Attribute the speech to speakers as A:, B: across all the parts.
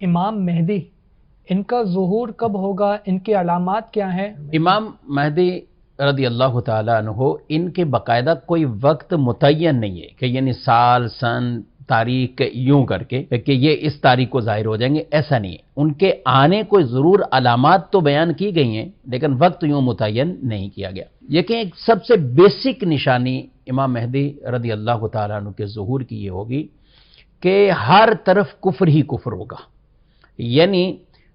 A: امام مہدی ان کا ظہور کب ہوگا؟ ان کی علامات کیا ہیں؟
B: امام مہدی رضی اللہ تعالیٰ عنہ ان کے باقاعدہ کوئی وقت متعین نہیں ہے کہ یعنی سال سن تاریخ یوں کر کے کہ یہ اس تاریخ کو ظاہر ہو جائیں گے، ایسا نہیں ہے۔ ان کے آنے کو ضرور علامات تو بیان کی گئی ہیں لیکن وقت یوں متعین نہیں کیا گیا۔ لیکن ایک سب سے بیسک نشانی امام مہدی رضی اللہ تعالیٰ عنہ کے ظہور کی یہ ہوگی کہ ہر طرف کفر ہی کفر ہوگا، یعنی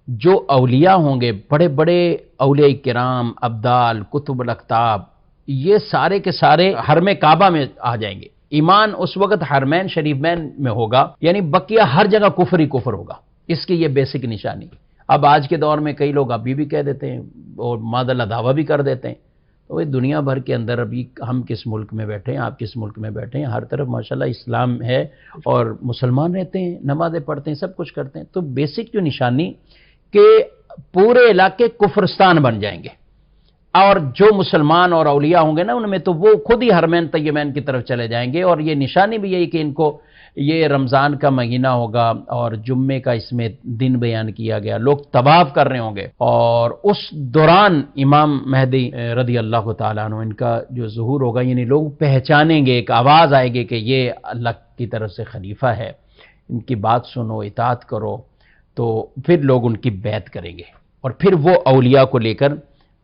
B: جو اولیاء ہوں گے، بڑے بڑے اولیاء کرام، ابدال، کتب الاقطاب، یہ سارے کے سارے حرم کعبہ میں آ جائیں گے۔ ایمان اس وقت حرمین شریفین میں ہوگا، یعنی بقیہ ہر جگہ کفر ہی کفر ہوگا۔ اس کی یہ بیسک نشانی۔ اب آج کے دور میں کئی لوگ ابھی بھی کہہ دیتے ہیں اور معاذ اللہ دعویٰ بھی کر دیتے ہیں، تو دنیا بھر کے اندر ابھی ہم کس ملک میں بیٹھے ہیں، آپ کس ملک میں بیٹھے ہیں، ہر طرف ماشاءاللہ اسلام ہے اور مسلمان رہتے ہیں، نمازیں پڑھتے ہیں، سب کچھ کرتے ہیں۔ تو بیسک جو نشانی کہ پورے علاقے کفرستان بن جائیں گے، اور جو مسلمان اور اولیاء ہوں گے نا ان میں تو وہ خود ہی حرمین طیبین کی طرف چلے جائیں گے۔ اور یہ نشانی بھی یہی کہ ان کو یہ رمضان کا مہینہ ہوگا اور جمعے کا اس میں دن بیان کیا گیا، لوگ طواف کر رہے ہوں گے، اور اس دوران امام مہدی رضی اللہ تعالیٰ عنہ ان کا جو ظہور ہوگا، یعنی لوگ پہچانیں گے، ایک آواز آئے گی کہ یہ اللہ کی طرف سے خلیفہ ہے، ان کی بات سنو، اطاعت کرو، تو پھر لوگ ان کی بیعت کریں گے، اور پھر وہ اولیاء کو لے کر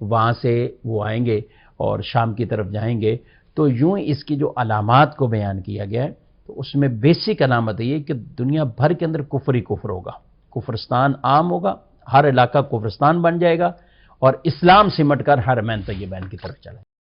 B: وہاں سے وہ آئیں گے اور شام کی طرف جائیں گے۔ تو یوں اس کی جو علامات کو بیان کیا گیا ہے، تو اس میں بیسک علامت یہ کہ دنیا بھر کے اندر کفر ہی کفر ہوگا، کفرستان عام ہوگا، ہر علاقہ کفرستان بن جائے گا، اور اسلام سمٹ کر حرمین طیبین کی طرف چلے گا۔